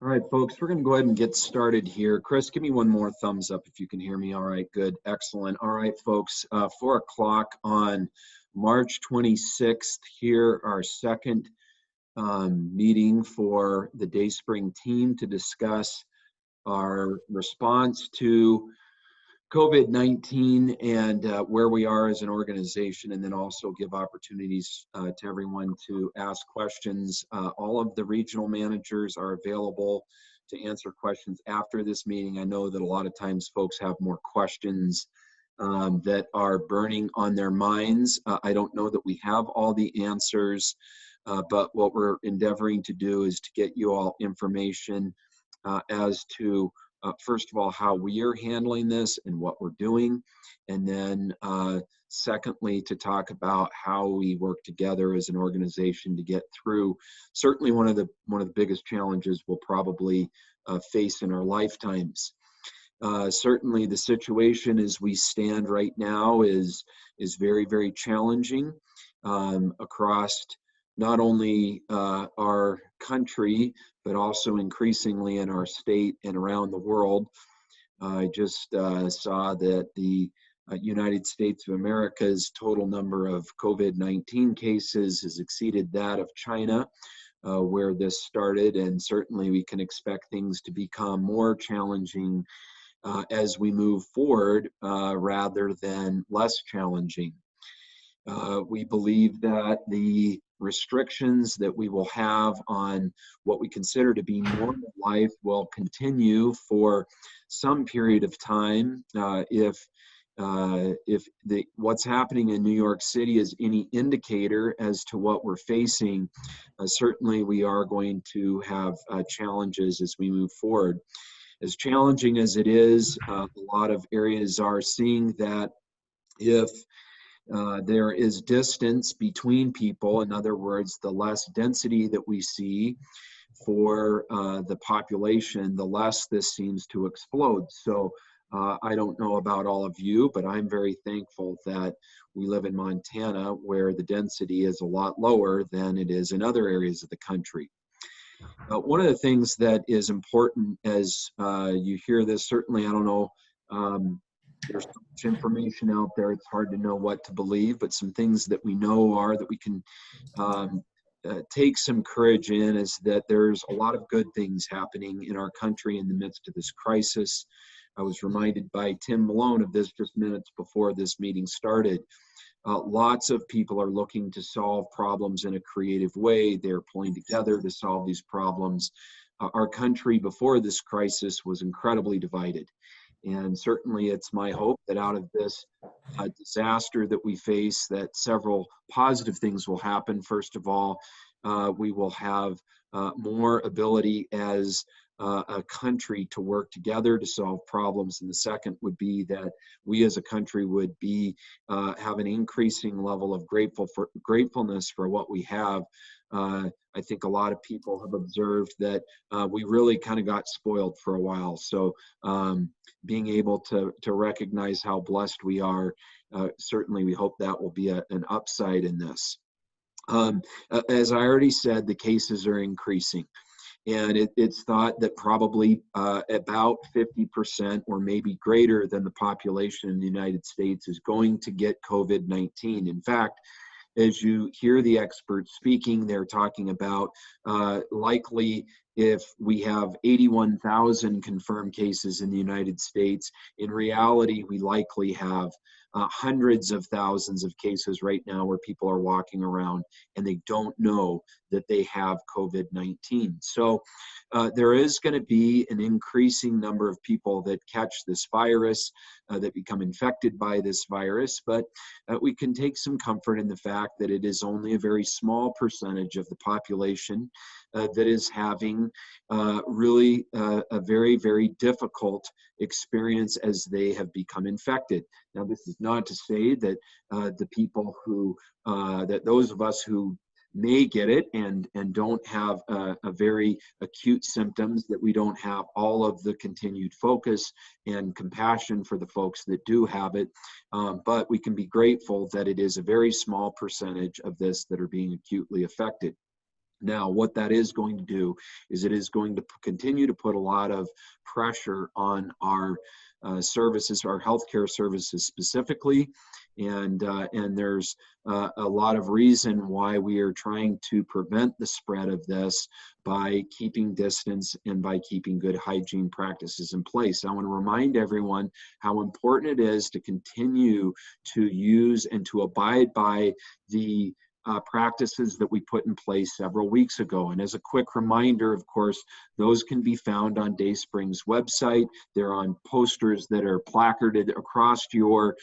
All right, folks, we're going to go ahead and get started here. Chris, give me one more thumbs up if you can hear me. All right, good, excellent. All right, folks, 4 o'clock on March 26th here, our second meeting for the Dayspring team to discuss our response to COVID-19 and where we are as an organization, and then also give opportunities to everyone to ask questions. All of the regional managers are available to answer questions after this meeting. I know that a lot of times folks have more questions that are burning on their minds. I don't know that we have all the answers, but what we're endeavoring to do is to get you all information as to first of all, how we are handling this and what we're doing. And then secondly, to talk about how we work together as an organization to get through certainly one of the biggest challenges we'll probably face in our lifetimes. Certainly the situation as we stand right now is very, very challenging across not only our country, but also increasingly in our state and around the world. I just saw that the United States of America's total number of COVID-19 cases has exceeded that of China, where this started, and certainly we can expect things to become more challenging as we move forward rather than less challenging. We believe that the restrictions that we will have on what we consider to be normal life will continue for some period of time. If what's happening in New York City is any indicator as to what we're facing, certainly we are going to have challenges as we move forward. As challenging as it is, a lot of areas are seeing that if there is distance between people. In other words, the less density that we see for the population, the less this seems to explode. So I don't know about all of you, but I'm very thankful that we live in Montana, where the density is a lot lower than it is in other areas of the country. One of the things that is important as you hear this, certainly, I don't know, there's so much information out there, it's hard to know what to believe, but some things that we know are that we can take some courage in is that there's a lot of good things happening in our country in the midst of this crisis. I was reminded by Tim Malone of this just minutes before this meeting started. Lots of people are looking to solve problems in a creative way. They're pulling together to solve these problems. Our country before this crisis was incredibly divided. And certainly it's my hope that out of this disaster that we face, that several positive things will happen. First of all, we will have more ability as a country to work together to solve problems. And the second would be that we as a country would be have an increasing level of gratefulness for what we have. I think a lot of people have observed that we really kind of got spoiled for a while. So being able to recognize how blessed we are, certainly we hope that will be an upside in this. As I already said, the cases are increasing. And it's thought that probably about 50% or maybe greater than the population in the United States is going to get COVID-19. In fact, as you hear the experts speaking, they're talking about likely if we have 81,000 confirmed cases in the United States, in reality, we likely have hundreds of thousands of cases right now where people are walking around and they don't know that they have COVID-19. So there is going to be an increasing number of people that catch this virus, that become infected by this virus, but we can take some comfort in the fact that it is only a very small percentage of the population that is having really a very, very difficult experience as they have become infected. Now, this is not to say that the people who, that those of us who may get it and don't have a very acute symptoms, that we don't have all of the continued focus and compassion for the folks that do have it. But we can be grateful that it is a very small percentage of this that are being acutely affected. Now, what that is going to do is it is going to continue to put a lot of pressure on our services, our healthcare services specifically, and there's a lot of reason why we are trying to prevent the spread of this by keeping distance and by keeping good hygiene practices in place. I want to remind everyone how important it is to continue to use and to abide by the practices that we put in place several weeks ago. And as a quick reminder, of course, those can be found on Dayspring's website. They're on posters that are placarded across your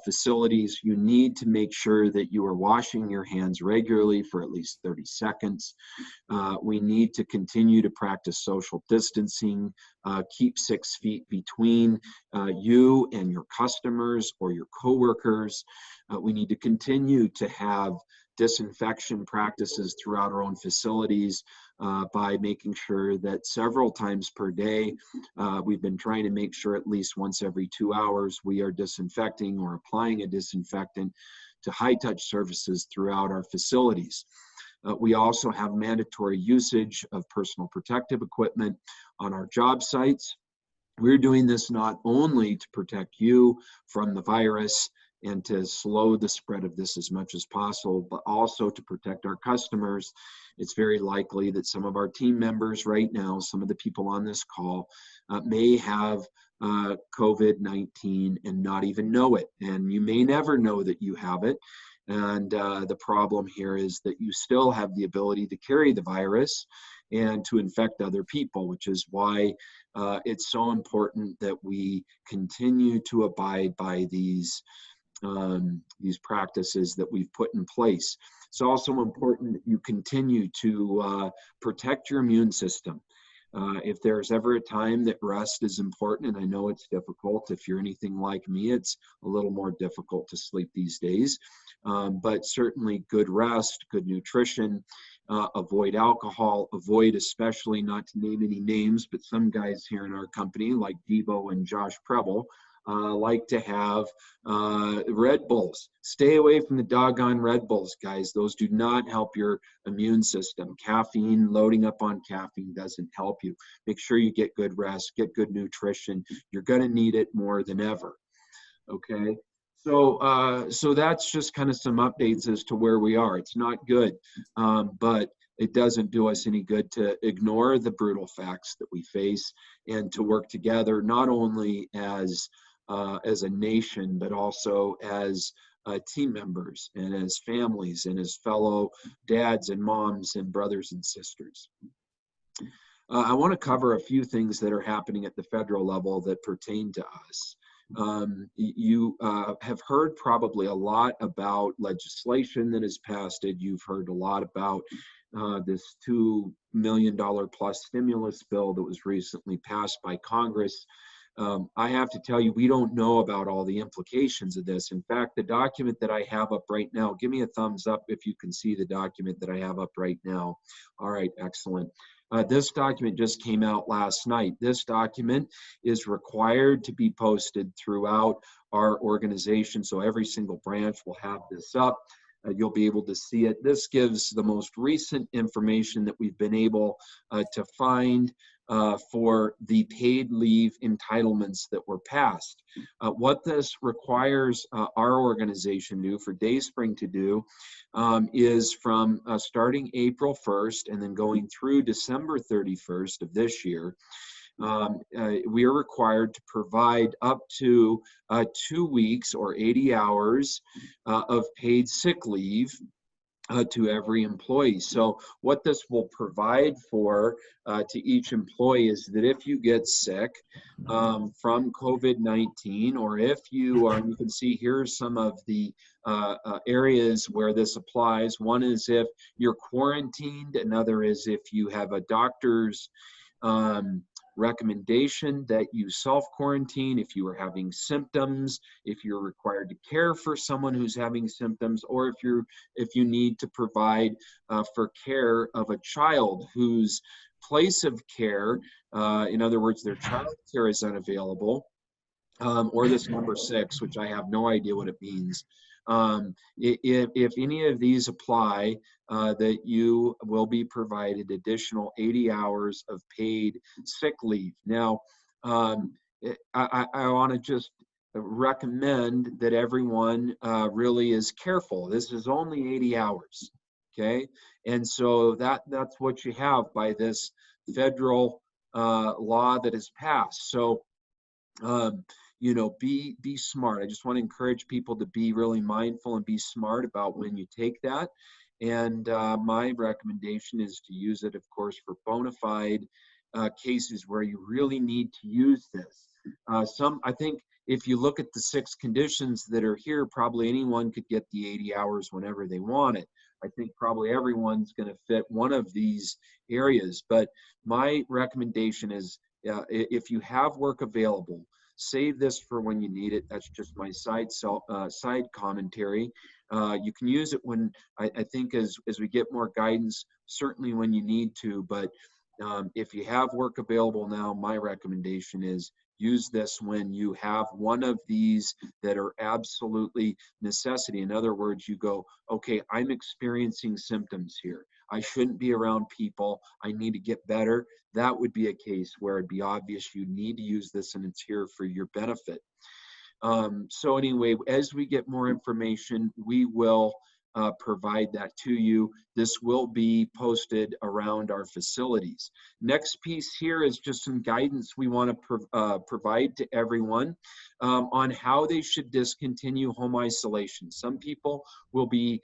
facilities. You need to make sure that you are washing your hands regularly for at least 30 seconds. We need to continue to practice social distancing, keep 6 feet between you and your customers or your coworkers. We need to continue to have disinfection practices throughout our own facilities by making sure that several times per day, we've been trying to make sure at least once every 2 hours we are disinfecting or applying a disinfectant to high-touch surfaces throughout our facilities. We also have mandatory usage of personal protective equipment on our job sites. We're doing this not only to protect you from the virus and to slow the spread of this as much as possible, but also to protect our customers. It's very likely that some of our team members right now, some of the people on this call, may have COVID-19 and not even know it. And you may never know that you have it. And the problem here is that you still have the ability to carry the virus and to infect other people, which is why it's so important that we continue to abide by these practices that we've put in place. It's also important that you continue to protect your immune system. If there's ever a time that rest is important, and I know it's difficult, if you're anything like me, it's a little more difficult to sleep these days, but certainly good rest, good nutrition, avoid alcohol, avoid, especially, not to name any names, but some guys here in our company like Devo and Josh Preble, like to have Red Bulls. Stay away from the doggone Red Bulls, guys. Those do not help your immune system. Caffeine, loading up on caffeine doesn't help you. Make sure you get good rest, get good nutrition. You're going to need it more than ever. Okay? So that's just kind of some updates as to where we are. It's not good, but it doesn't do us any good to ignore the brutal facts that we face and to work together, not only as a nation, but also as team members and as families and as fellow dads and moms and brothers and sisters. I want to cover a few things that are happening at the federal level that pertain to us. You have heard probably a lot about legislation that has passed it. You've heard a lot about this $2 million plus stimulus bill that was recently passed by Congress. I have to tell you, we don't know about all the implications of this. In fact, the document that I have up right now, give me a thumbs up if you can see the document that I have up right now. All right, excellent. This document just came out last night. This document is required to be posted throughout our organization, so every single branch will have this up. You'll be able to see it. This gives the most recent information that we've been able to find for the paid leave entitlements that were passed. What this requires our organization to do, for Dayspring to do, is from starting April 1st and then going through December 31st of this year, we are required to provide up to 2 weeks or 80 hours of paid sick leave to every employee. So what this will provide for to each employee is that if you get sick from COVID-19, or if you are, you can see here some of the areas where this applies. One is if you're quarantined, another is if you have a doctor's recommendation that you self-quarantine, if you are having symptoms, if you're required to care for someone who's having symptoms, or if you need to provide for care of a child whose place of care, in other words, their child care is unavailable, or this number 6, which I have no idea what it means. If any of these apply, that you will be provided additional 80 hours of paid sick leave. Now, I want to just recommend that everyone really is careful. This is only 80 hours, okay? And so that's what you have by this federal law that is passed. So, you know, be smart. I just want to encourage people to be really mindful and be smart about when you take that. And my recommendation is to use it, of course, for bona fide cases where you really need to use this. I think if you look at the 6 conditions that are here, probably anyone could get the 80 hours whenever they want it. I think probably everyone's going to fit one of these areas. But my recommendation is if you have work available, save this for when you need it. That's just my side commentary. You can use it when I think as we get more guidance, certainly when you need to. But if you have work available now, my recommendation is use this when you have one of these that are absolutely necessity. In other words, you go, okay, I'm experiencing symptoms here. I shouldn't be around people. I need to get better. That would be a case where it'd be obvious you need to use this and it's here for your benefit. So anyway, as we get more information, we will provide that to you. This will be posted around our facilities. Next piece here is just some guidance we want to provide to everyone on how they should discontinue home isolation. Some people will be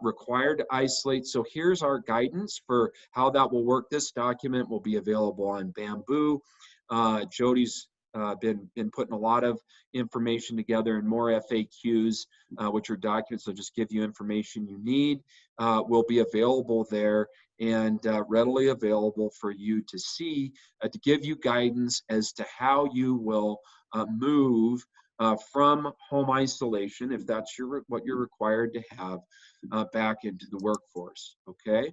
required to isolate. So here's our guidance for how that will work. This document will be available on Bamboo. Jody's been putting a lot of information together, and more FAQs, which are documents that just give you information you need, will be available there and readily available for you to see, to give you guidance as to how you will move from home isolation, if that's what you're required to have, back into the workforce, okay?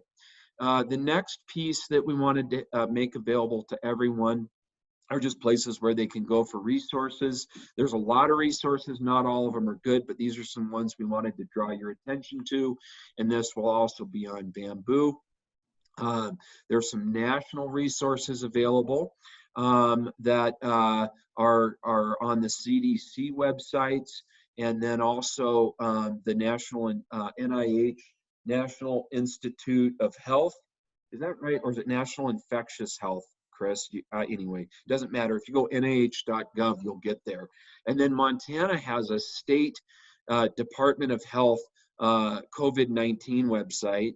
The next piece that we wanted to make available to everyone are just places where they can go for resources. There's a lot of resources, not all of them are good, but these are some ones we wanted to draw your attention to, and this will also be on Bamboo. There's some national resources available that are on the CDC websites, and then also the National NIH, National Institute of Health. Is that right? Or is it National Infectious Health? Chris, anyway, doesn't matter. If you go nih.gov, you'll get there. And then Montana has a state Department of Health COVID-19 website.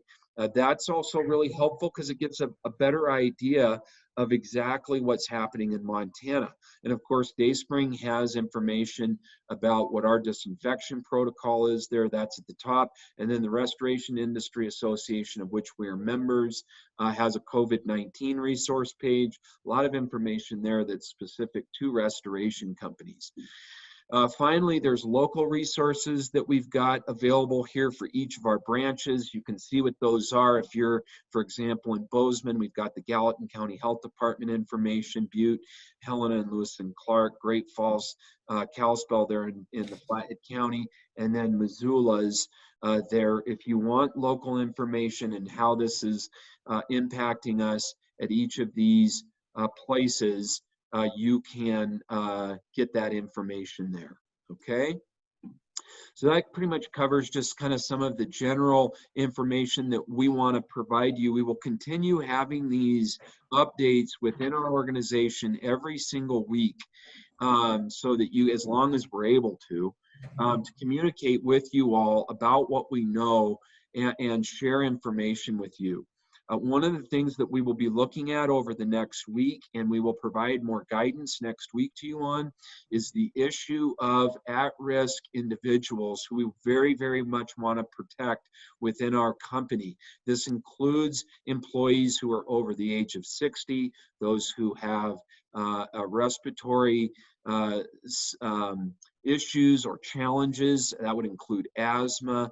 That's also really helpful because it gives a better idea of exactly what's happening in Montana. And of course, Dayspring has information about what our disinfection protocol is there. That's at the top. And then the Restoration Industry Association, of which we are members, has a COVID-19 resource page. A lot of information there that's specific to restoration companies. Finally, there's local resources that we've got available here for each of our branches. You can see what those are. If you're, for example, in Bozeman, we've got the Gallatin County Health Department information, Butte, Helena and Lewis and Clark, Great Falls, Kalispell there in the Flathead County, and then Missoula's there. If you want local information and how this is impacting us at each of these places, you can get that information there, okay? So that pretty much covers just kind of some of the general information that we want to provide you. We will continue having these updates within our organization every single week so that you, as long as we're able to communicate with you all about what we know and share information with you. One of the things that we will be looking at over the next week, and we will provide more guidance next week to you on, is the issue of at-risk individuals who we very, very much want to protect within our company. This includes employees who are over the age of 60, those who have respiratory issues or challenges. That would include asthma,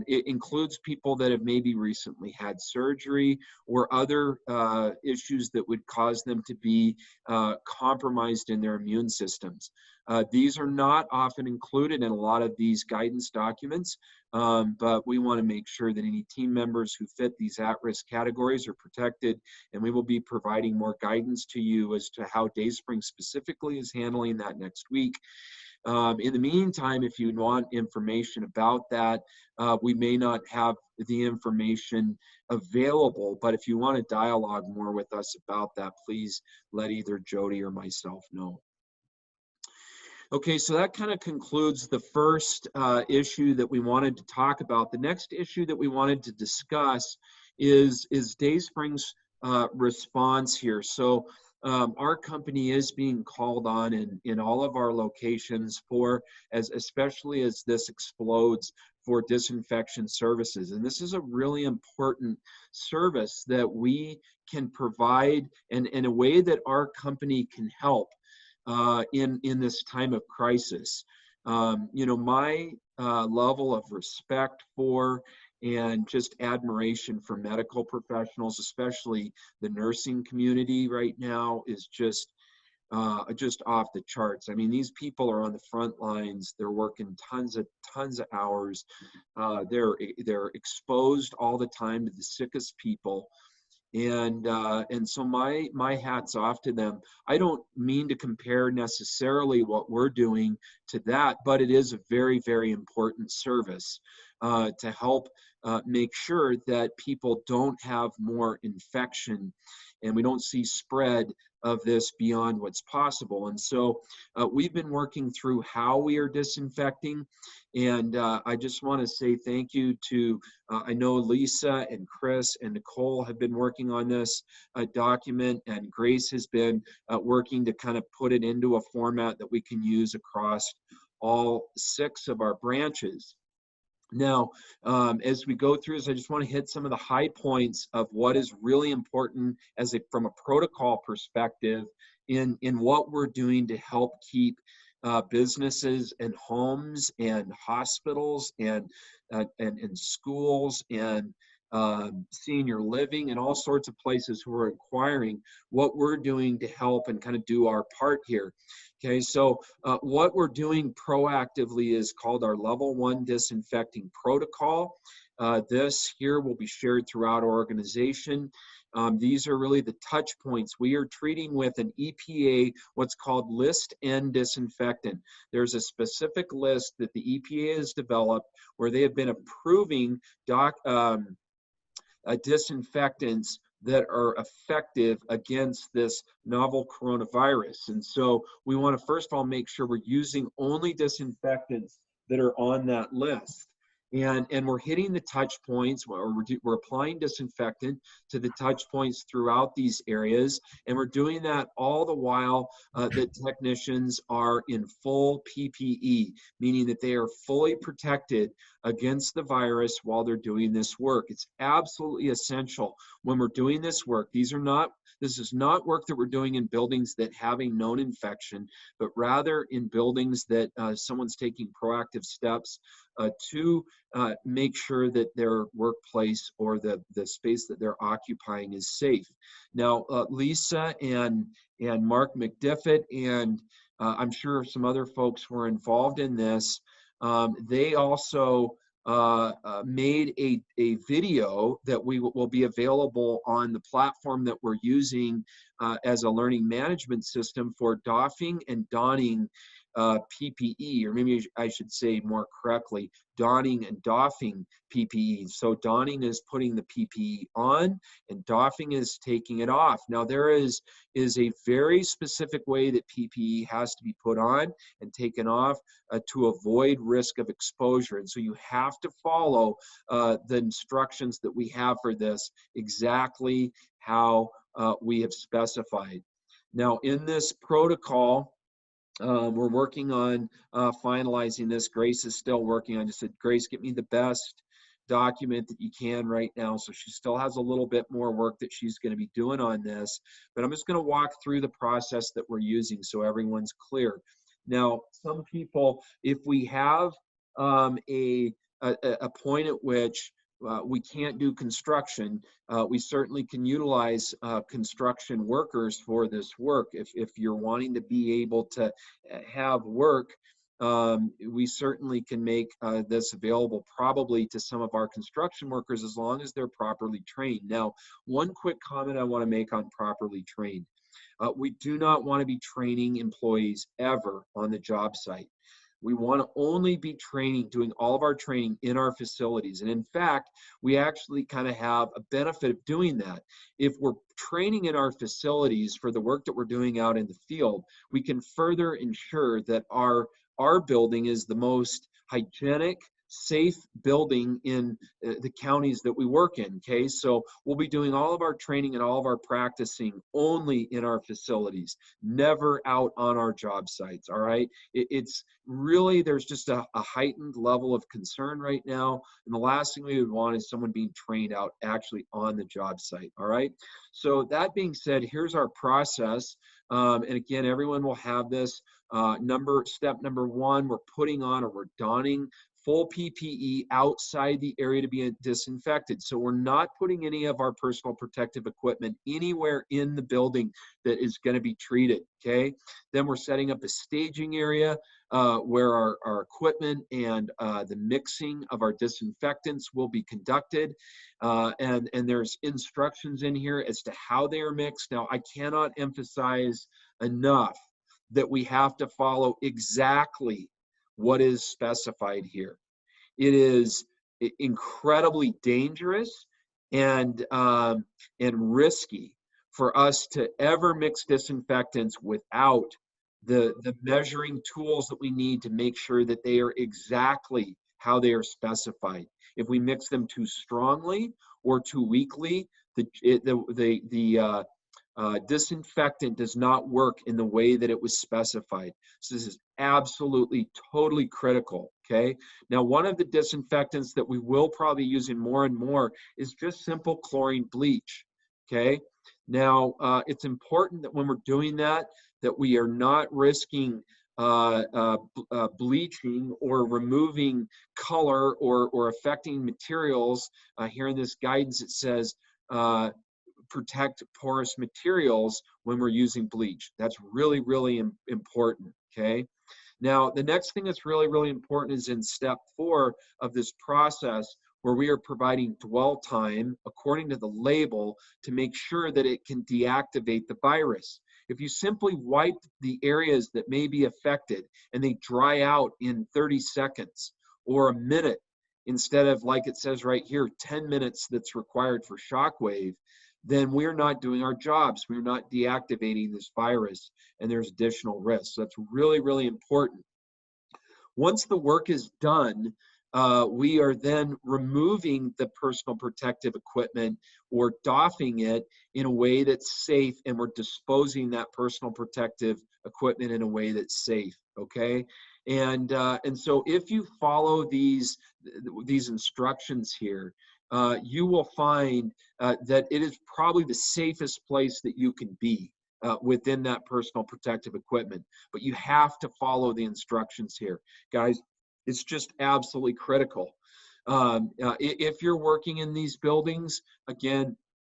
It includes people that have maybe recently had surgery or other issues that would cause them to be compromised in their immune systems. These are not often included in a lot of these guidance documents, but we want to make sure that any team members who fit these at-risk categories are protected, and we will be providing more guidance to you as to how Dayspring specifically is handling that next week. In the meantime, if you want information about that, we may not have the information available, but if you want to dialogue more with us about that, please let either Jody or myself know. Okay, so that kind of concludes the first issue that we wanted to talk about. The next issue that we wanted to discuss is Dayspring's response here. So our company is being called on in all of our locations for, especially as this explodes, for disinfection services. And this is a really important service that we can provide and in a way that our company can help in this time of crisis. You know, my level of respect for and just admiration for medical professionals, especially the nursing community right now, is just off the charts. I mean, these people are on the front lines. They're working tons of hours. They're exposed all the time to the sickest people. And so my hat's off to them. I don't mean to compare necessarily what we're doing to that, but it is a very, very important service to help make sure that people don't have more infection and we don't see spread of this beyond what's possible. And so we've been working through how we are disinfecting. And I just want to say thank you to, I know Lisa and Chris and Nicole have been working on this document, and Grace has been working to kind of put it into a format that we can use across all 6 of our branches. Now, as we go through this, I just want to hit some of the high points of what is really important from a protocol perspective in what we're doing to help keep businesses and homes and hospitals and schools and senior living and all sorts of places who are inquiring what we're doing to help and kind of do our part here. Okay, so what we're doing proactively is called our level 1 disinfecting protocol. This here will be shared throughout our organization. These are really the touch points. We are treating with an EPA, what's called list N disinfectant. There's a specific list that the EPA has developed where they have been approving disinfectants that are effective against this novel coronavirus. And so we want to first of all make sure we're using only disinfectants that are on that list. And we're hitting the touch points, or we're applying disinfectant to the touch points throughout these areas. And we're doing that all the while that technicians are in full PPE, meaning that they are fully protected against the virus while they're doing this work. It's absolutely essential when we're doing this work. This is not work that we're doing in buildings that have a known infection, but rather in buildings that someone's taking proactive steps to make sure that their workplace or the space that they're occupying is safe. Now, Lisa and Mark McDiffett and I'm sure some other folks were involved in this. They also made a video that will be available on the platform that we're using as a learning management system for doffing and donning PPE, or maybe I should say more correctly, donning and doffing PPE. So donning is putting the PPE on and doffing is taking it off. Now there is a very specific way that PPE has to be put on and taken off to avoid risk of exposure. And so you have to follow the instructions that we have for this exactly how we have specified. Now in this protocol, we're working on finalizing this. Grace is still working on it. I just said, Grace, get me the best document that you can right now. So she still has a little bit more work that she's going to be doing on this. But I'm just going to walk through the process that we're using so everyone's clear. Now, some people, if we have a a point at which we can't do construction, we certainly can utilize construction workers for this work. If you're wanting to be able to have work, we certainly can make this available probably to some of our construction workers as long as they're properly trained. Now, one quick comment I want to make on properly trained. We do not want to be training employees ever on the job site. We want to only be training, doing all of our training in our facilities. And in fact, we actually kind of have a benefit of doing that. If we're training in our facilities for the work that we're doing out in the field, we can further ensure that our building is the most hygienic, safe building in the counties that we work in, okay? So we'll be doing all of our training and all of our practicing only in our facilities, never out on our job sites, all right? It's really, there's just a heightened level of concern right now, and the last thing we would want is someone being trained out actually on the job site, all right? So that being said, here's our process, and again, everyone will have this. Step number one, we're putting on, or we're donning full PPE outside the area to be disinfected. So we're not putting any of our personal protective equipment anywhere in the building that is going to be treated, okay? Then we're setting up a staging area where our equipment and the mixing of our disinfectants will be conducted. And there's instructions in here as to how they are mixed. Now, I cannot emphasize enough that we have to follow exactly what is specified here. It is incredibly dangerous and risky for us to ever mix disinfectants without the measuring tools that we need to make sure that they are exactly how they are specified. If we mix them too strongly or too weakly, the disinfectant does not work in the way that it was specified. So this is absolutely, totally critical, okay? Now, one of the disinfectants that we will probably be using more and more is just simple chlorine bleach, okay? Now, it's important that when we're doing that we are not risking bleaching or removing color or affecting materials. Here in this guidance, it says, protect porous materials when we're using bleach. That's really, really important, okay? Now, the next thing that's really, really important is in step 4 of this process, where we are providing dwell time according to the label to make sure that it can deactivate the virus. If you simply wipe the areas that may be affected and they dry out in 30 seconds or a minute, instead of, like it says right here, 10 minutes that's required for shockwave, then we're not doing our jobs. We're not deactivating this virus, and there's additional risks. So that's really, really important. Once the work is done, we are then removing the personal protective equipment or doffing it in a way that's safe, and we're disposing that personal protective equipment in a way that's safe, okay? And so if you follow these instructions here, you will find that it is probably the safest place that you can be within that personal protective equipment. But you have to follow the instructions here. Guys, it's just absolutely critical. If you're working in these buildings, again,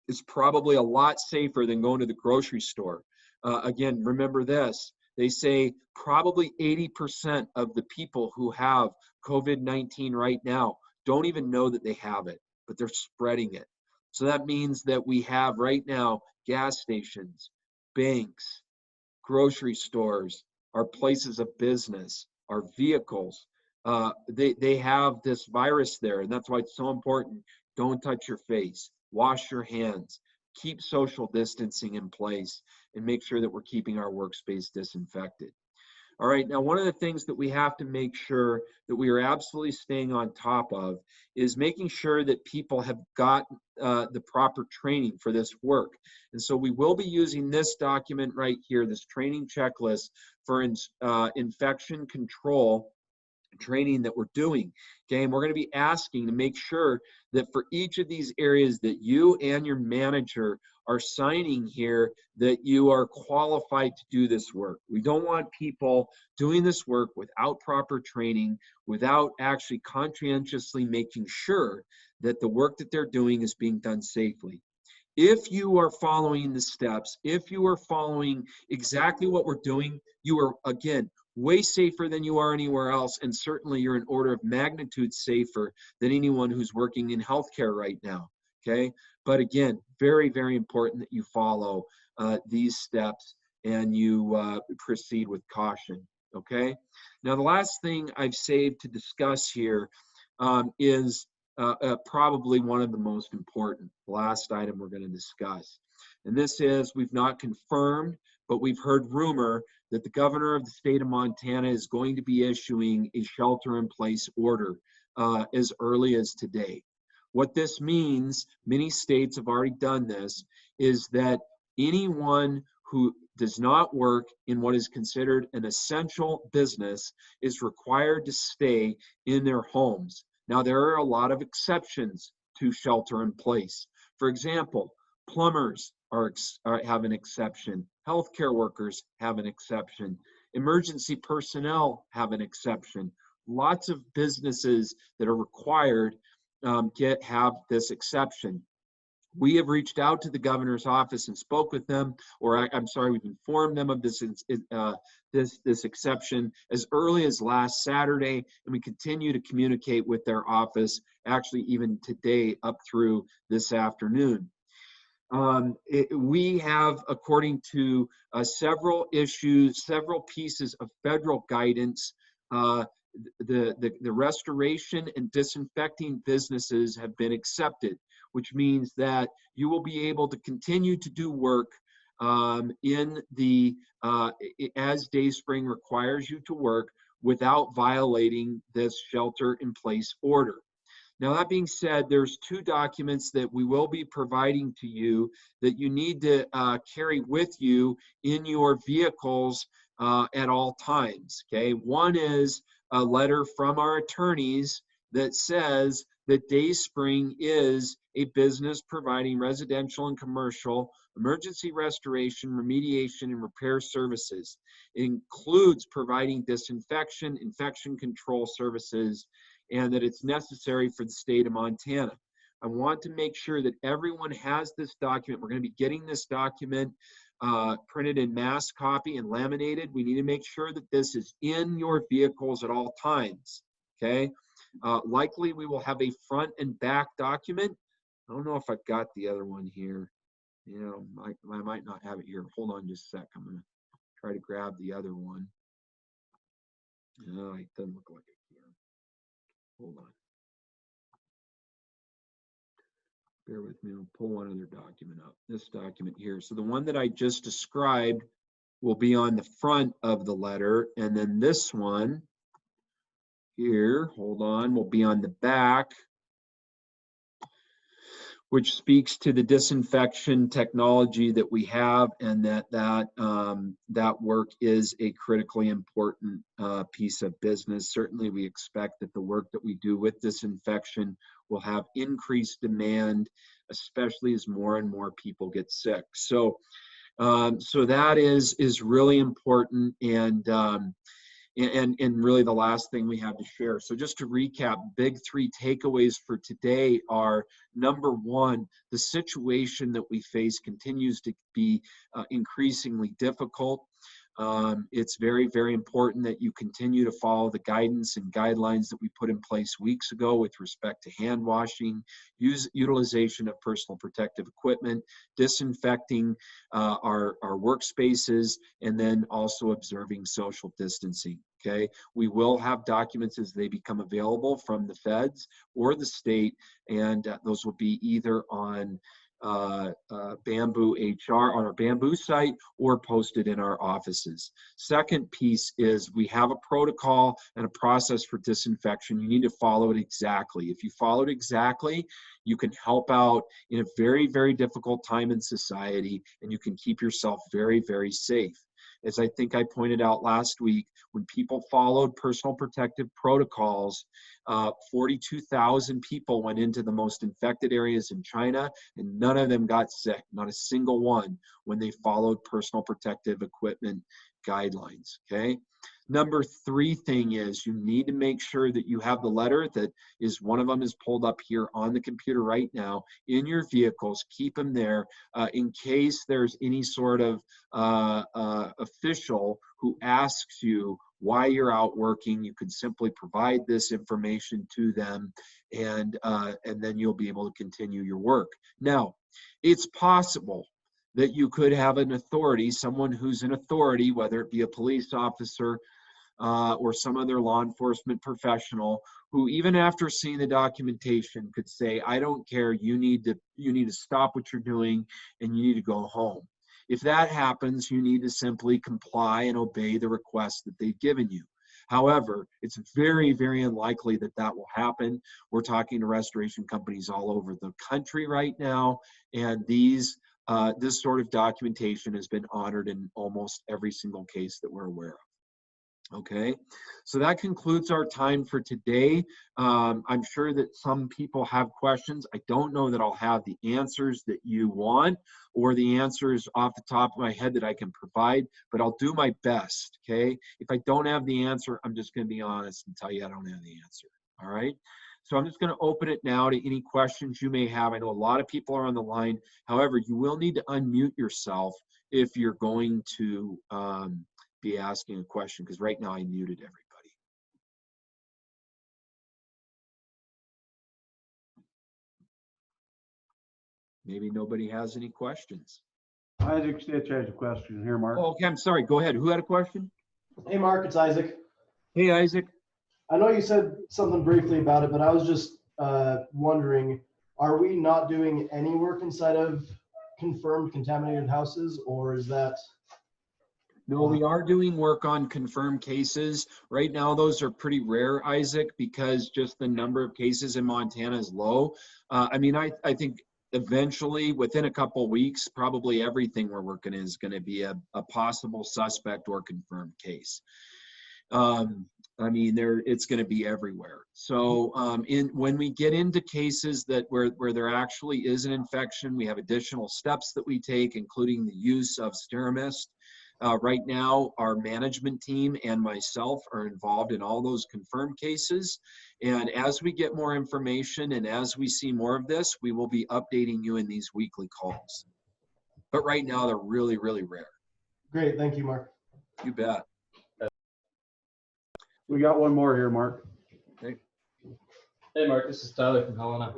it's probably a lot safer than going to the grocery store. Again, remember this. They say probably 80% of the people who have COVID-19 right now don't even know that they have it, but they're spreading it. So that means that we have right now gas stations, banks, grocery stores, our places of business, our vehicles. They have this virus there, and that's why it's so important. Don't touch your face, wash your hands, keep social distancing in place, and make sure that we're keeping our workspace disinfected. All right, now one of the things that we have to make sure that we are absolutely staying on top of is making sure that people have got the proper training for this work. And so we will be using this document right here, this training checklist for infection control training that we're doing. Okay, and we're going to be asking to make sure that for each of these areas that you and your manager are signing here, that you are qualified to do this work. We don't want people doing this work without proper training, without actually conscientiously making sure that the work that they're doing is being done safely. If you are following the steps, if you are following exactly what we're doing, you are, again, way safer than you are anywhere else, and certainly you're an order of magnitude safer than anyone who's working in healthcare right now, okay? But again, very, very important that you follow these steps and you proceed with caution, okay? Now, the last thing I've saved to discuss here is probably one of the most important, last item we're going to discuss. And this is, we've not confirmed, but we've heard rumor that the governor of the state of Montana is going to be issuing a shelter-in-place order as early as today. What this means, many states have already done this, is that anyone who does not work in what is considered an essential business is required to stay in their homes. Now, there are a lot of exceptions to shelter in place. For example, plumbers have an exception. Healthcare workers have an exception. Emergency personnel have an exception. Lots of businesses that are required have this exception. We have reached out to the governor's office and spoke with them, or I'm sorry, we've informed them of this exception as early as last Saturday, and we continue to communicate with their office, actually even today up through this afternoon. We have, according to several pieces of federal guidance, the restoration and disinfecting businesses have been accepted, which means that you will be able to continue to do work as Dayspring requires you to work without violating this shelter-in-place order. Now, that being said, there's two documents that we will be providing to you that you need to carry with you in your vehicles at all times, okay? One is a letter from our attorneys that says that Dayspring is a business providing residential and commercial emergency restoration, remediation, and repair services. It includes providing disinfection, infection control services, and that it's necessary for the state of Montana. I want to make sure that everyone has this document. We're going to be getting this document printed in mass copy and laminated. We need to make sure that this is in your vehicles at all times, okay? Likely we will have a front and back document. I don't know if I've got the other one here. You know, I might not have it here. Hold on just a sec. I'm going to try to grab the other one. No, it doesn't look like it here. Hold on. Bear with me. I'll pull one other document up. This document here. So the one that I just described will be on the front of the letter, and then this one here, hold on, will be on the back, which speaks to the disinfection technology that we have, and that work is a critically important piece of business. Certainly, we expect that the work that we do with disinfection will have increased demand, especially as more and more people get sick. So that is really important, and really the last thing we have to share. So just to recap, big three takeaways for today are, number one, the situation that we face continues to be increasingly difficult. It's very, very important that you continue to follow the guidance and guidelines that we put in place weeks ago with respect to hand washing, utilization of personal protective equipment, disinfecting our workspaces, and then also observing social distancing. Okay, we will have documents as they become available from the feds or the state, and those will be either on Bamboo HR, on our Bamboo site, or posted in our offices. Second piece is we have a protocol and a process for disinfection. You need to follow it exactly. If you follow it exactly, you can help out in a very, very difficult time in society, and you can keep yourself very, very safe. as I think I pointed out last week, when people followed personal protective protocols, 42,000 people went into the most infected areas in China, and none of them got sick, not a single one, when they followed personal protective equipment guidelines, okay? Number 3 thing is you need to make sure that you have the letter that is, one of them is pulled up here on the computer right now, in your vehicles. Keep them there in case there's any sort of official who asks you why you're out working. You can simply provide this information to them, and then you'll be able to continue your work. Now, it's possible that you could have an authority, someone who's an authority, whether it be a police officer or some other law enforcement professional, who even after seeing the documentation could say, I don't care, you need to stop what you're doing and you need to go home. If that happens, you need to simply comply and obey the request that they've given you. However, it's very, very unlikely that that will happen. We're talking to restoration companies all over the country right now, and this sort of documentation has been honored in almost every single case that we're aware of. Okay, so that concludes our time for today. I'm sure that some people have questions. I don't know that I'll have the answers that you want or the answers off the top of my head that I can provide, but I'll do my best, okay? If I don't have the answer, I'm just going to be honest and tell you I don't have the answer, all right? So I'm just going to open it now to any questions you may have. I know a lot of people are on the line. However, you will need to unmute yourself if you're going to be asking a question, because right now I muted everybody. Maybe nobody has any questions. Isaac Stitch has a question here, Mark. Oh, okay, I'm sorry. Go ahead. Who had a question? Hey, Mark, it's Isaac. Hey, Isaac. I know you said something briefly about it, but I was just wondering, are we not doing any work inside of confirmed contaminated houses, or is that? No, we are doing work on confirmed cases. Right now, those are pretty rare, Isaac, because just the number of cases in Montana is low. I mean, I think eventually, within a couple of weeks, probably everything we're working is going to be a possible suspect or confirmed case. I mean, it's going to be everywhere. So when we get into cases that where there actually is an infection, we have additional steps that we take, including the use of Steramist. Right now, our management team and myself are involved in all those confirmed cases. And as we get more information and as we see more of this, we will be updating you in these weekly calls. But right now, they're really, really rare. Great. Thank you, Mark. You bet. We got one more here, Mark. Okay. Hey, Mark, this is Tyler from Helena.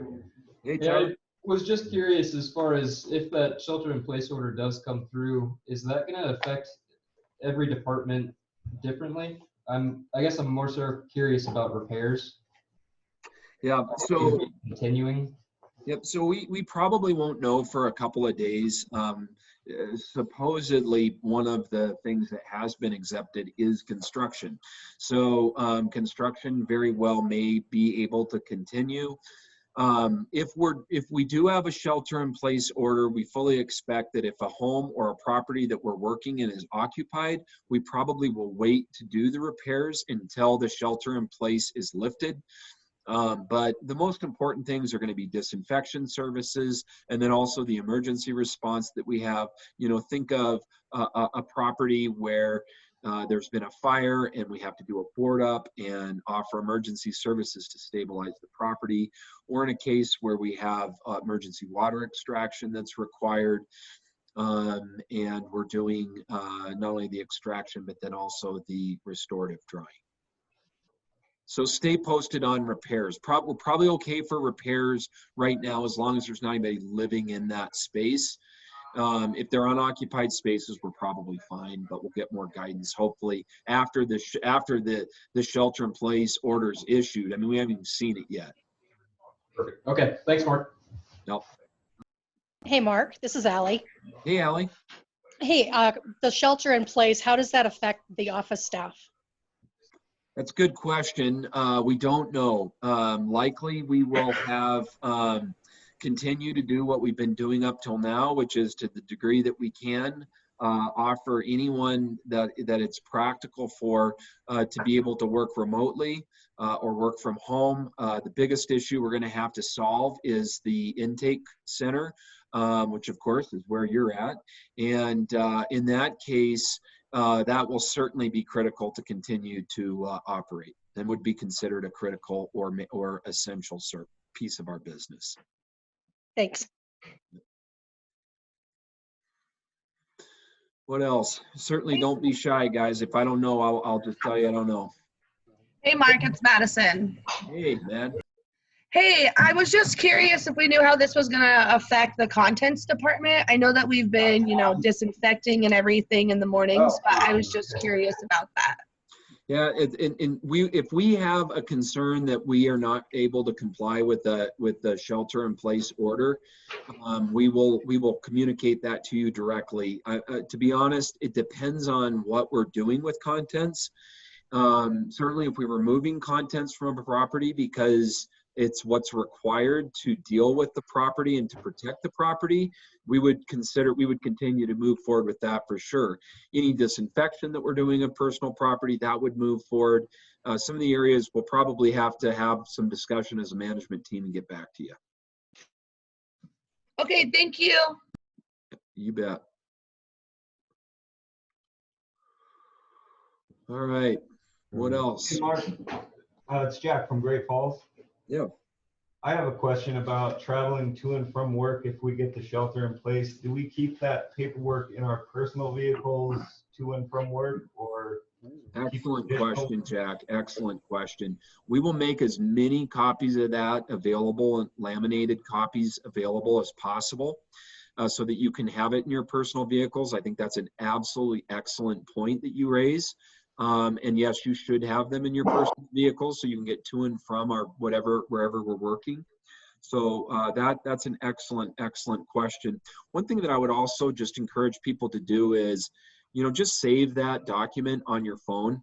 Hey, Yeah, Tyler. I was just curious, as far as if that shelter-in-place order does come through, is that going to affect every department differently? I guess I'm more sort of curious about repairs. Yeah, so continuing. Yep, so we probably won't know for a couple of days. Supposedly, one of the things that has been exempted is construction. So construction very well may be able to continue. If we do have a shelter-in-place order, we fully expect that if a home or a property that we're working in is occupied, we probably will wait to do the repairs until the shelter-in-place is lifted. But the most important things are going to be disinfection services, and then also the emergency response that we have. You know, think of a property where there's been a fire and we have to do a board up and offer emergency services to stabilize the property, or in a case where we have emergency water extraction that's required. And we're doing not only the extraction, but then also the restorative drying. So stay posted on repairs. We're probably okay for repairs right now, as long as there's not anybody living in that space. If they're unoccupied spaces, we're probably fine, but we'll get more guidance hopefully after the shelter-in-place orders issued. I mean, we haven't even seen it yet. Perfect. Okay. Thanks, Mark. Yep. Hey, Mark, this is Allie. Hey, Allie. Hey, the shelter in place, how does that affect the office staff? That's a good question. We don't know. Likely we will have continue to do what we've been doing up till now, which is to the degree that we can offer anyone that it's practical for to be able to work remotely or work from home. The biggest issue we're going to have to solve is the intake center, which of course is where you're at. And in that case, that will certainly be critical to continue to operate and would be considered a critical or essential piece of our business. Thanks. What else? Certainly don't be shy, guys. If I don't know, I'll just tell you I don't know. Hey, Mark, it's Madison. Hey, man. Hey, I was just curious if we knew how this was going to affect the contents department. I know that we've been, disinfecting and everything in the mornings, but I was just curious about that. Yeah, if we have a concern that we are not able to comply with the shelter-in-place order, we will communicate that to you directly. To be honest, it depends on what we're doing with contents. Certainly, if we're removing contents from a property because it's what's required to deal with the property and to protect the property, we would continue to move forward with that for sure. Any disinfection that we're doing of personal property, that would move forward. Some of the areas we'll probably have to have some discussion as a management team and get back to you. Okay, thank you. You bet. All right. What else? Hey, Mark, it's Jack from Great Falls. Yeah. I have a question about traveling to and from work. If we get the shelter in place, do we keep that paperwork in our personal vehicles to and from work, or? Excellent question, Jack. Excellent question. We will make as many copies of that available and laminated copies available as possible so that you can have it in your personal vehicles. I think that's an absolutely excellent point that you raise. And yes, you should have them in your personal vehicles so you can get to and from our wherever we're working. So that's an excellent question. One thing that I would also just encourage people to do is, just save that document on your phone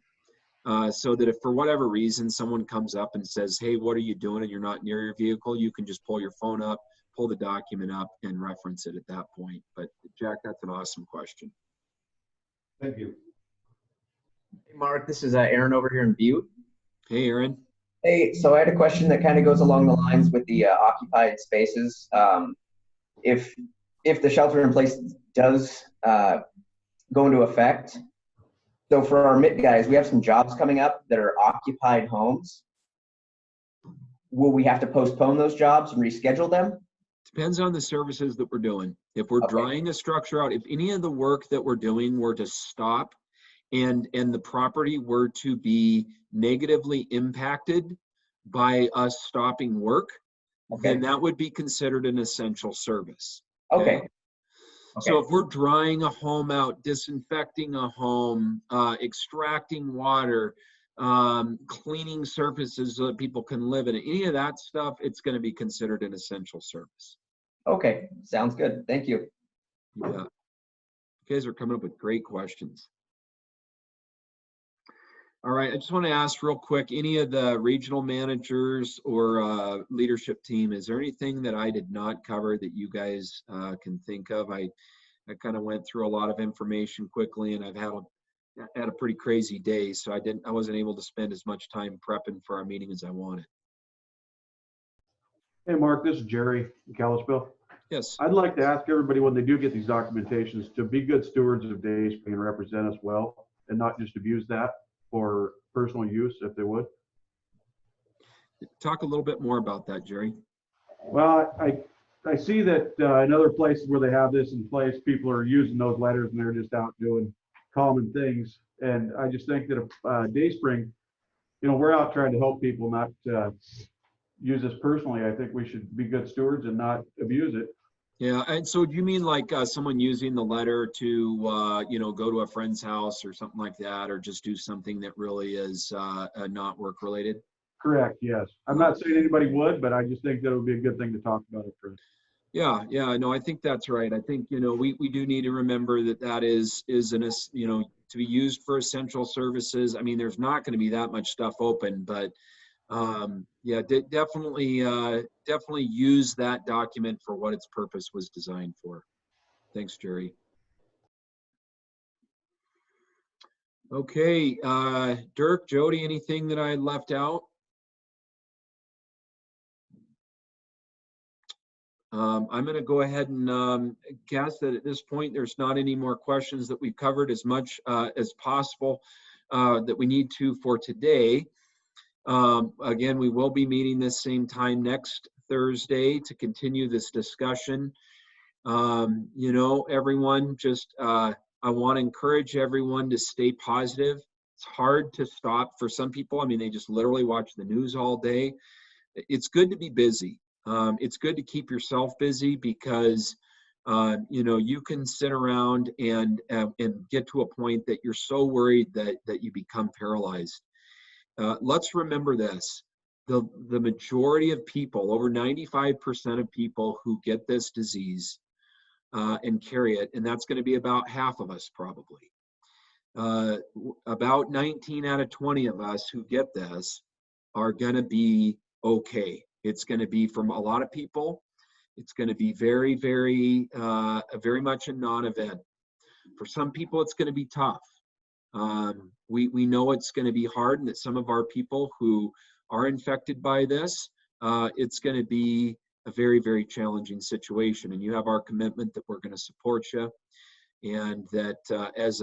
so that if for whatever reason someone comes up and says, hey, what are you doing, and you're not near your vehicle, you can just pull your phone up, pull the document up, and reference it at that point. But Jack, that's an awesome question. Thank you. Hey, Mark, this is Aaron over here in Butte. Hey, Aaron. Hey, so I had a question that kind of goes along the lines with the occupied spaces. If the shelter in place does go into effect, so for our MIT guys, we have some jobs coming up that are occupied homes. Will we have to postpone those jobs and reschedule them? Depends on the services that we're doing. If we're drying a structure out, if any of the work that we're doing were to stop and the property were to be negatively impacted by us stopping work, then that would be considered an essential service. Okay. So if we're drying a home out, disinfecting a home, extracting water, cleaning surfaces so that people can live in it, any of that stuff, it's going to be considered an essential service. Okay, sounds good. Thank you. You bet. You guys are coming up with great questions. All right, I just want to ask real quick, any of the regional managers or leadership team, is there anything that I did not cover that you guys can think of? I kind of went through a lot of information quickly, and I've had a pretty crazy day, so I wasn't able to spend as much time prepping for our meeting as I wanted. Hey, Mark, this is Jerry in Kalispell. Yes. I'd like to ask everybody when they do get these documentations to be good stewards of Dayspring and represent us well and not just abuse that for personal use, if they would. Talk a little bit more about that, Jerry. Well, I see that in other places where they have this in place, people are using those letters and they're just out doing common things. And I just think that if Dayspring, we're out trying to help people, not use this personally. I think we should be good stewards and not abuse it. Yeah, and so do you mean like someone using the letter to, go to a friend's house or something like that, or just do something that really is not work related? Correct, yes. I'm not saying anybody would, but I just think that would be a good thing to talk about at first. Yeah, no, I think that's right. I think, we do need to remember that is to be used for essential services. I mean, there's not going to be that much stuff open, but yeah, definitely use that document for what its purpose was designed for. Thanks, Jerry. Okay, Dirk, Jody, anything that I left out? I'm going to go ahead and guess that at this point, there's not any more questions, that we've covered as much as possible that we need to for today. Again, we will be meeting this same time next Thursday to continue this discussion. You know, everyone, just I want to encourage everyone to stay positive. It's hard to stop for some people. I mean, they just literally watch the news all day. It's good to be busy. It's good to keep yourself busy, because you know, you can sit around and get to a point that you're so worried that you become paralyzed. Let's remember this. The majority of people, over 95% of people who get this disease and carry it, and that's going to be about half of us probably. About 19 out of 20 of us who get this are going to be okay. It's going to be, from a lot of people, it's going to be very, very, very much a non-event. For some people, it's going to be tough. We know it's going to be hard, and that some of our people who are infected by this, it's going to be a very, very challenging situation. And you have our commitment that we're going to support you, and that as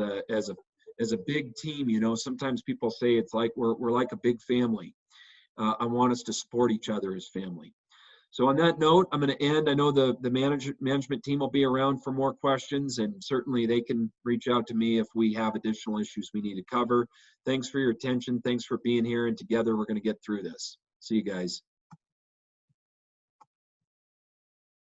a big team, you know, sometimes people say it's like we're like a big family. I want us to support each other as family. So on that note, I'm going to end. I know the management team will be around for more questions, and certainly they can reach out to me if we have additional issues we need to cover. Thanks for your attention. Thanks for being here, and together we're going to get through this. See you guys.